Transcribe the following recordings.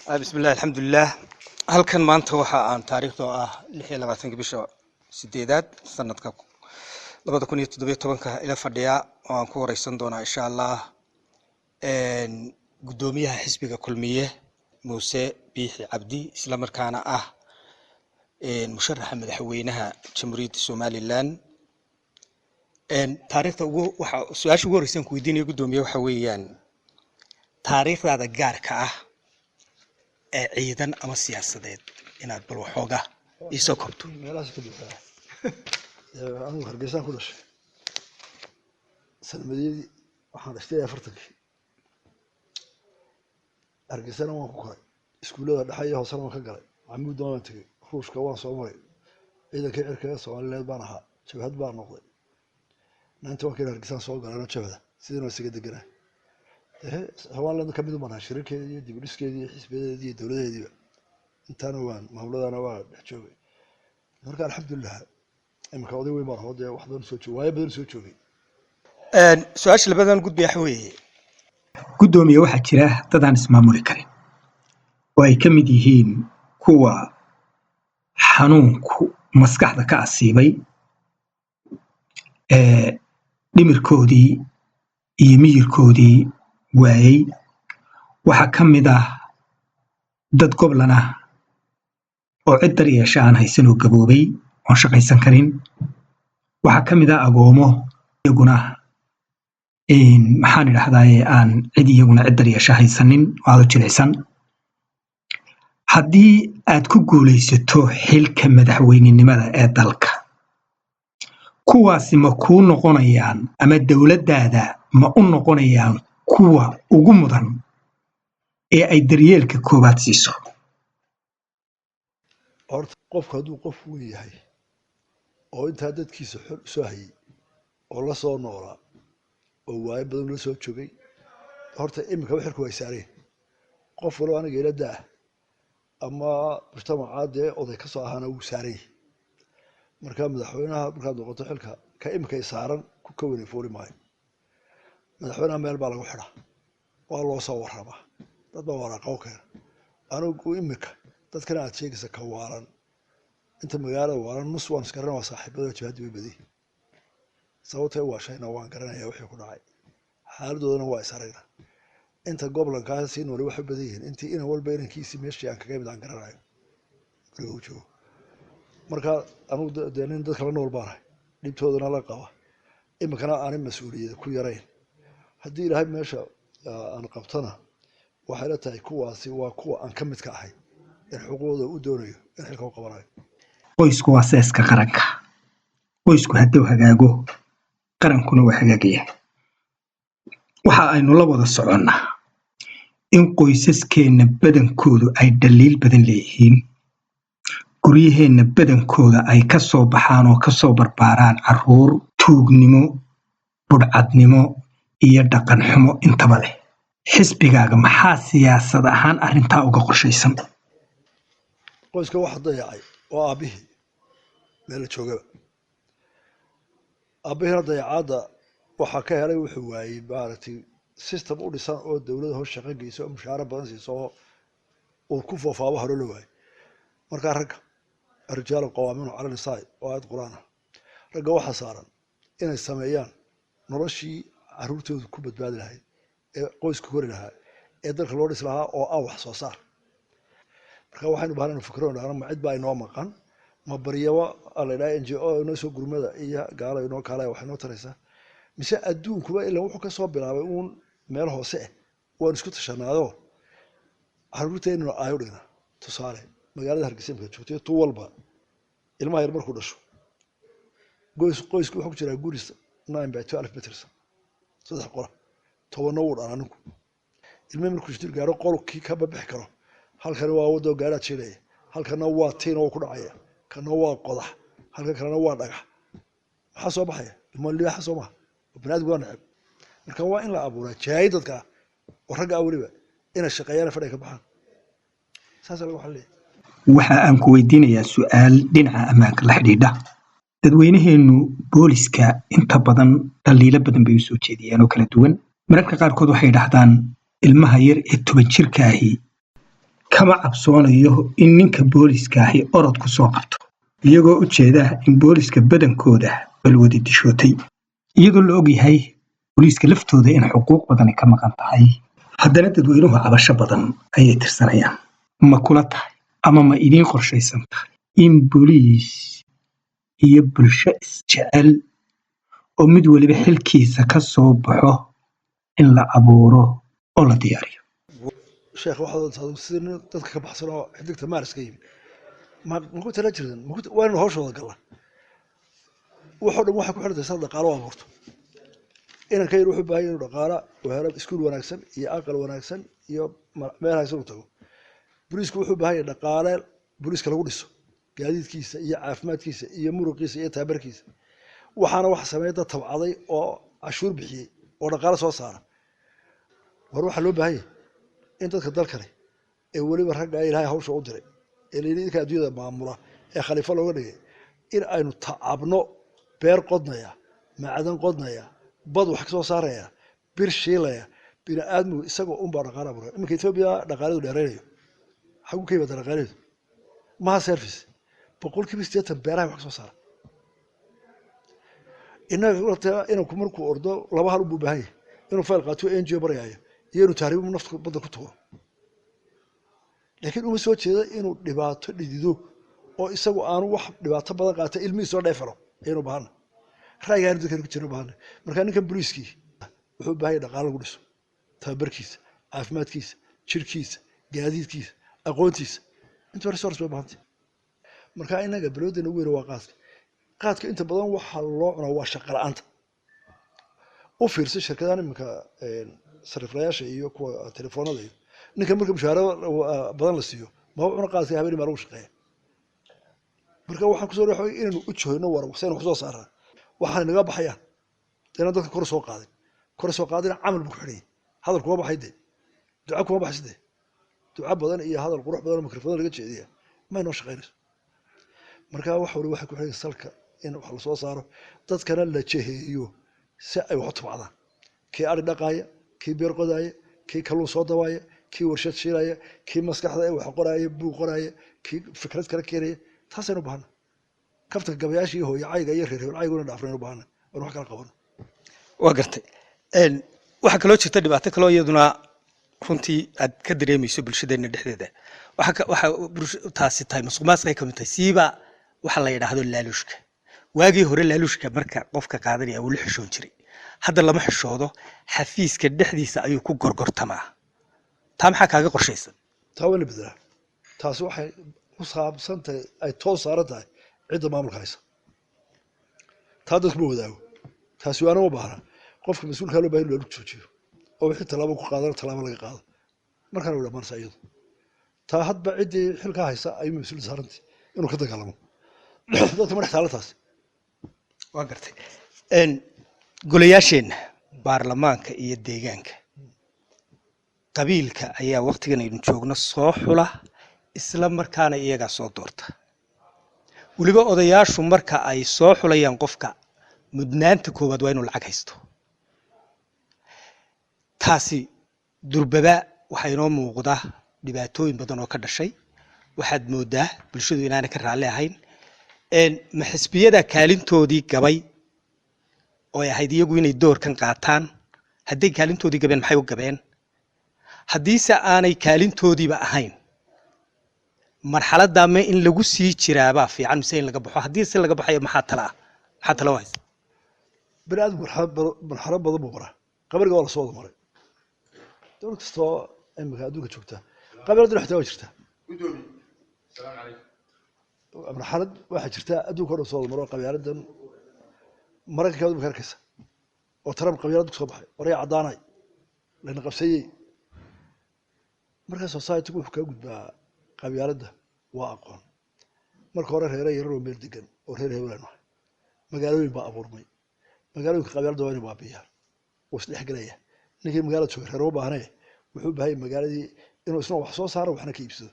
بسم الله الحمد لله. هل كان maanta waxa aan taariikhdo ah 26 bisha 8 sanadka 2017 ila fadhiya oo aan ku wareysan doona insha Allah gudoomiyaha xisbiga kulmiye Muuse Biixi Cabdi isla markaana ah musharaxa madaxweynaha Jamhuuriyadda Somaliland. taariikhda waxa su'aasha ugu horeysan ku weydiinay gudoomiyaha waxa weeyaan taariikhdaada gaarka ah ciidan ama siyaasadeed inaad bal waxooga isoo koobto. meelahaas ka dhigtaa anigu hargeysan ku dhashay sanadii waxaan dhashtay 40 hargeysana waan ku koray iskuulada dhexe iyo hoose waan ka galay maxamuud waan tagay ruushka waan soo maray ciidankii cirka Soomaaliyeed baan ahaa jabhad baan noqday maanta waan ka hargeysan soo galay jabhada sidoo isaga deganaa Soomaaliland ka mid ah shirkeedii iyo dibdhiskeedii iyo xisbiyeedii iyo dawladeedii intaana waan mawladana waa dhex joogay marka alxamdulillah imka oday weyn baan hooday wax badan soo joogay way badan soo joogay su'aasha labadan gudbiya xaweye gudoomiye waxa jira dad aan ismaamuli karin oo ay ka mid yihiin kuwa xanuunku maskaxda ka asiibay dhimirkoodii iyo miyirkoodii waayay waxa ka mid ah dad goblan ah oo cid daryeesha aan haysan oo gaboobay oo shaqaysan karin waxa ka mid ah agoomo iyaguna maxaan idhahdaa aan cid iyaguna cid daryeesha haysanin oo aad u jilicsan haddii aad ku guulaysato xilka madaxweynenimada ee dalka kuwaasi ma kuu noqonayaan ama dowladdaada ma u noqonayaan kuwa ugu mudan ee ay daryeelka koobaad siiso horta qofku hadduu qof weyn yahay oo intaa dadkiisa xor soo hayay oo la soo noolaa oo waay badan la soo joogay horta imika xilku way saareen qof walo aniga ila daa ama mujtamacaade oday ka soo ahaana uu saaray marka madaxweynaha markaad noqoto xilka ka imika ay saaran ku ka weyn foori maayo madaxweynaha meel baa lagu xidhaa waa loo soo warraba dad baa waraaqo keen anigu imika dadkana aad sheegaysa ka waalan inta magaalada waalan nus waan iskaran waa saaxiibada jihadi way badii sababtay waa shayna waan garanayaa wixii ku dhacay xaaladdoodana waa isarayna inta goblankaas si nool wax badan yihiin intii ina walba inankiisi meeshii aan kaga mid aan garanayo marka anigu nin dadka la nool baan dhibtoodana la qaba imikana aan mas'uuliyad ku yarayn haddii ilaahay meesha aan qabtana waxay la tahay kuwaasi waa kuwa aan ka mid ka ahay in xuquuqdooda u doonayo in xilka u qabanayo qoysku waa seeska qaranka qoysku hadduu hagaago qarankuna waa hagaagaya waxa aynu la wada soconnaa in qoysaskeena badankoodu ay dhaliil badan leeyihiin guryaheena badankooda ay ka soo baxaan oo ka soo barbaaraan carruur tuugnimo budhcadnimo iyo dhaqan xumo intaba leh xisbigaaga maxaa siyaasad ahaan arrintaa uga qorshaysan qoyska wax dayacay oo aabihii meel joogaba aabihii dayacaada waxa ka helay wuxuu waayay maaragtay system u dhisan oo dawladda hoos shaqo geyso mushaar badan siiso oo ku foofaabo hore loo waayay marka ragga الرجال قوامون على النساء وآيات قرآن رجع واحد صارن إن السمايان نرشي عروته كوبت بعد الهاي قوس كوري لها يقدر خلوريس لها أو حصصار رجع واحد بهالنا فكرون أنا ما عد باي نوع مكان ما بريوا على لا إنجي أو ناس يقولون ماذا إياه قال إنه كلا واحد نوترسه مش أدون كوا إلا وحكي صوب بلعبون ماله سئ ونسكت عشان هذا عروته إنه أيورنا تصاري magaalada Hargeysa ka joogtay tu walba ilmaha yar markuu dhasho qoysku wuxuu ku jiraa guris 9 meters saddex qol tobanna uu dhan anigu ilmaha markuu shir gaaro qolkii ka babix karo halkan waa wado gaara jiray halkan waa tiin oo ku dhacaya kana waa qodax halkan kalena waa dhagax waxa soo baxaya ilmaha liixa soo ma banaad go'an marka waa in la abuuraa jaayidadka oo ragga awliba ina shaqeeyana fadhiga ka baxaan saas lagu xalliyo waxa aan ku weydiinayaa su'aal dhinaca ammaanka la xidhiidha dadweynaheenu booliska inta badan dhaliilo badan bay u soo jeediyaan oo kala duwan mararka qaarkood waxay dhahdaan ilmaha yar ee 10 jirka ahi kama cabsoonayo in ninka booliska ahi orod ku soo qabto iyagoo u jeeda in booliska badankooda balwadi dishootay iyadoo la ogyahay booliiska laftooda in xuquuq badani ka maqan tahay haddana dadweynuhu cabasho badan ayay tirsanayaan ma kula tahay ama ma idiin qorshaysan tahay in booliis iyo bulsho isjecel oo mid waliba xilkiisa ka soo baxo in la abuuro oo la diyaariyo sheekh waxaad sidii dadka ka baxsan oo xidigta maaris ka yimi ma ku tala jirtan waa inuu hawshooda gala waxoo dhan waxay ku xidhantay sad dhaqaalo u abuurto inanka yar wuxuu baahan inuu dhaqaala uu helo iskuul wanaagsan iyo aqal wanaagsan iyo meel haysan u tago booliisku wuxuu baahan yahay dhaqaale booliiska lagu dhiso gaadiidkiisa iyo caafimaadkiisa iyo muruqiisa iyo taabarkiisa waxaana wax sameeya dad tabcaday oo cashuur bixiyey oo dhaqaale soo saara war waxaa loo baahan yahay in dadka dalkani ee weliba ragga ilaahay hawsha u diray ee layidhi idinka adduunyada maamula ee khaliifo looga dhigay in aynu tacabno beer qodnaya macdan qodnaya bad wax ka soo saaraya bir shiilaya bini aadmigu isagoo unbaa dhaqaale abuuraya iminka etoobiya dhaqaaledu dheeraynayo xagu ka yimaada dhaqaaledu maha service 80% beeraha wax ka soo saara inanku markuu ordo laba hal ubuu baahan yahay inuu fayl qaato NGO barayaayo iyo inuu tahriibo nafta badda ku tuuro laakiin uma soo jeeda inuu dhibaato dhidido oo isagu aanu wax dhibaato badan qaata ilmihiisa soo dheefalo ayaynu baahana ra'yigaanu dadkan ku jirno baahana markaa ninkan booliiskii wuxuu baahan yahay dhaqaale lagu dhiso tababarkiisa caafimaadkiisa jirkiisa gaadiidkiisa aqoontiisa inta resource bay baahantay markaa inaga baloodeena ugu weyn waa qaadka inta badan waxaa loo cunaa waa shaqo la'aanta u fiirsa shirkadahan iminka sariflayaasha iyo kuwa telefoonada iyo ninka marka mushaara badan la siiyo ma u cuna qaadka habeen ma lagu shaqeeya marka waxaan kusoo dhaxay inaanu u jooyno war waxaan wax soo saaraa waxaan naga baxayaan dana dadka kor soo qaadin amal buu xiriyay hadal kuma baxayde duco kuma baxside duco badan iyo hadal qurux badan mikrofon laga jeediya ma inoo shaqeynayso marka wax wali waxa ku xigay salka in wax la soo saaro dadkana la jeheeyo si ay wax u tabcadaan kii ari dhaqaaya kii beer qodaaya kii kalluun soo dawaaya kii warshad shiilaya kii maskaxda ay wax qoraaya buu qoraaya kii fikrad kala keenaya taasaynu baahna kafta gabayaashii hooyo cayga iyo reer cayguna dhaafraynu baahna war wax kala qaban waa gartay waxa kaloo jirta dhibaato kaloo iyaduna runtii aad ka dareemayso bulshadeena dhexdeeda waxa taasi tahay musuqmaasuqay ka mid tahay siiba waxa la yiraahdo laaluushka waagii hore laaluushka marka qofka qaadanaya uu la xishoon jiray hadda lama xishoodo xafiiska dhexdiisa ayuu ku gorgortamaa taa maxaa kaaga qorshaysan taa wali bedela taasi waxay ku saabsan tahay ay toos saaran tahay cidda maamulka haysa taa dadku ma wadaago taasi waana ma baahna qofka mas'uulka loo baahan inuu joojiyo oo wixii talaabo ku qaadana talaabo laga qaado markaan uu dhamaan sayid taa hadba cidii xilka haysa ay mas'uul saarantay inuu ka dagaalamo dadka madax taalataas waa gartay golayaasheena baarlamaanka iyo deegaanka qabiilka ayaa waqtigan aynu joogno soo xula isla markaana iyaga soo doorta waliba odayaashu marka ay soo xulayaan qofka mudnaanta koowaad waa inuu lacag haysto taasi durbaba waxa inoo muuqda dhibaatooyin badan oo ka dhashay waxaad moodaa bulshadu inaanay ka raalli ahayn ma xisbiyada kaalintoodii gabay oo ay ahayd iyagu inay doorkan qaataan hadday kaalintoodii gabeen maxay u gabeen haddiise aanay kaalintoodiiba ahayn marxaladda ma in lagu sii jiraabaa fiican mise in laga baxo haddii se laga baxayo maxaa tala haysa binaad marxalad badan buu maraa qabriga waa la soo wada maray dowlad kastoo imika adduunka joogta qabiiladuna xitaa waa jirtaa marxalad waxaa jirta adduunka o dhan soo wada maro qabiiladan maraykanka imika arkaysa oo Trump qabiilad ku soo baxay waraya cadaanay lana qabsayay marka society wuxuu ka gudbaa qabiilada waa aqoon marka hore reeray yar oo meel degan oo reer heelan ah magaalooyin baa abuurmay magaalooyinka qabiilada waa inay baabiyaa oo isdhex galaya ninkii magaalada jooga reer oo baahnay wuxuu baahay magaaladii inuu isna wax soo saaro waxna ka iibsado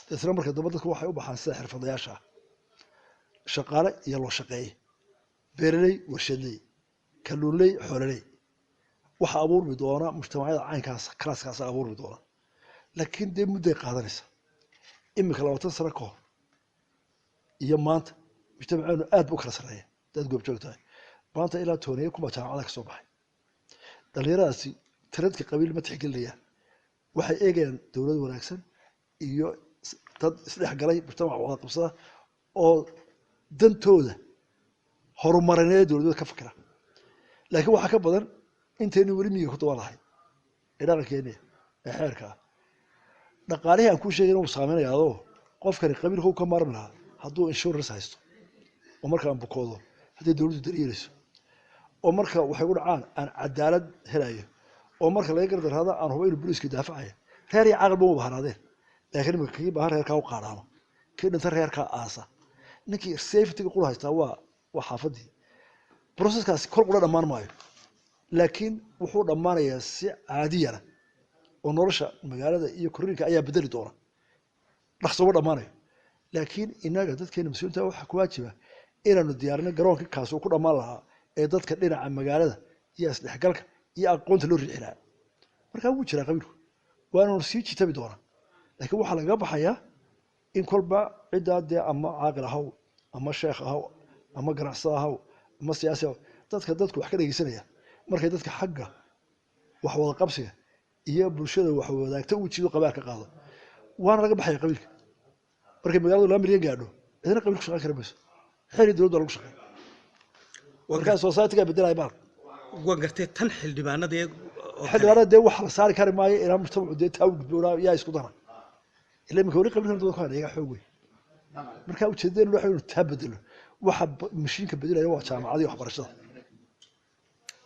dadna marka dadku waxay u baxaan sida xirfadlayaasha shaqaale iyo loo shaqeeyay beeraley warshadley kalluunley xoololey waxa abuurmi doona mujtamacyada caynkaas klaaskaas abuurmi doona laakiin dee mudday qaadanaysa imika 20 sano ka hor iyo maanta mujtamaceenu aad buu kala sareeya dad goob joogtahay maanta ilaa tooniye kuma jaamacada ka soo baxay dhalinyaradaasi tiradka qabiil ma tixgelinayaan waxay eegayaan dowlad wanaagsan iyo dad isdhexgalay mujtamac wada qabsada oo dantooda horumarineed dowladda ka fikira laakiin waxa ka badan intaynu weli miyiga ku dabalahay ee dhaqankeena ee xeerka dhaqaalihi aan ku sheegay inuu saameeyo qofkani qabiilku ka maran lahaa hadduu insurance haysto oo marka aan bukoodo haddii dowladdu daryeelayso oo marka waxay u dhacaan aan cadaalad helayo oo marka laga gardarada aan hubo inuu booliisku daafacayo reer iyo caqli buu bahanaadeen laakiin marka kii baahan reerka u qaadano kii dhinta reerka aasa ninkii safety qul haysta waa xaafadii processkaasi kol qura dhammaan maayo laakiin wuxuu dhammaanayaa si caadiyana oo nolosha magaalada iyo korriinka ayaa bedeli doona dhaqso ma dhammaanayo laakiin inaga dadkeena mas'uulta waxa ku waajiba inaanu diyaarino garoonka kaas oo ku dhammaan lahaa ee dadka dhinaca magaalada iyo isdhexgalka iyo aqoonta loo riixilaa marka wuu jiraa qabiilku waana sii jitabi doona laakiin waxa laga baxayaa in kolba cidaade ama caaqil ahaw ama sheekh ahaw ama ganacsade ahaw ama siyaasi ahaw dadku wax ka dhageysanaya markay dadka xagga wax wada qabsiga iyo bulshada wax wadaagta u jiido qabaar ka qaado waana laga baxaya qabiilka markay magaaladu la milyan gaadho idina qabiilku shaqo kara mayso xiri dowladda lagu shaqeeyo marka society-ga bedelay baa waan gartay tan xildhibaanada xildhibaanada wax la saari kari maayo ilaa mujtamacu dee taa u gudboona yaa isku dana ilaa imika weli qabiilkan dadku iyaga xoog weyn marka ujeedadeen waxa inuu taa bedelo waxa mashiinka bedelaya waa jaamacadii waxbarashada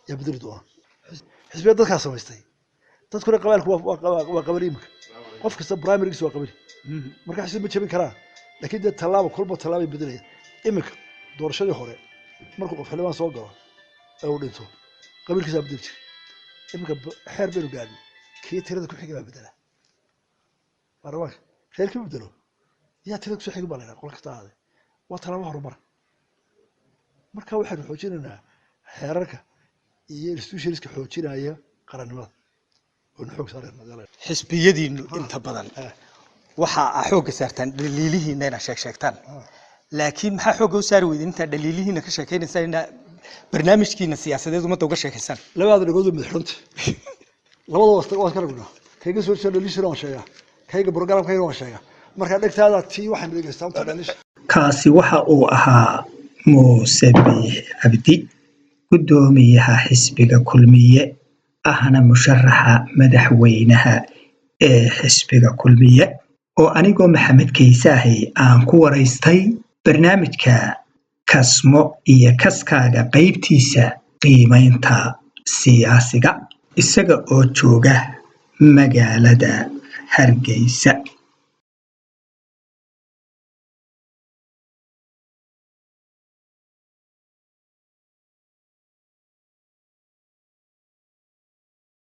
yaa bedeli doona xisbiyada dadkaa samaystay dadkuna qabaalku waa qabal imika qof kasta primarygiisa waa qabali marka xisbi ma jabin karaan laakiin dee tallaabo kolba tallaabay bedelaya imika doorashadii hore markuu qof xildhibaan soo galo ee uu dhinto qabiilkiisa bedel jir imika xeer baynu gaadhin kii tirada ku xigay baa bedela baarlamaanka reerkii bedelo yaa tirada kusoo xigay baa laydhaha qol kasta ahaade waa tallaabo horumar marka waxaynu xoojinaynaa xeerarka iyo institutionska xoojinaya qarannimada oonu xoog saareen xisbiyadiinu inta badan waxa aa xoogga saartaan dhaliilihiina inaad sheegtaan laakiin maxaa xoogga u saari weydin intaa dhaliilihiina ka sheekaynaysaa inaa barnaamijkiina siyaasadeed ummadda uga sheekaysaan labada dhagood waa madaxrunta labada wasta waan ka ragnaa kayga soo jeedo dhaliishana waan sheegaa kayga programkayga waan sheegaa marka dhegtaada tii waxaan dhegeystaa inta dhaliish kaasi waxa uu ahaa muuse biix cabdi guddoomiyaha xisbiga kulmiye ahna musharaxa madaxweynaha ee xisbiga kulmiye oo anigoo maxamed kaysaahay aan ku waraystay barnaamijka kasmo iyo kaskaaga qaybtiisa qiimaynta siyaasiga isaga oo jooga magaalada Hargeysa.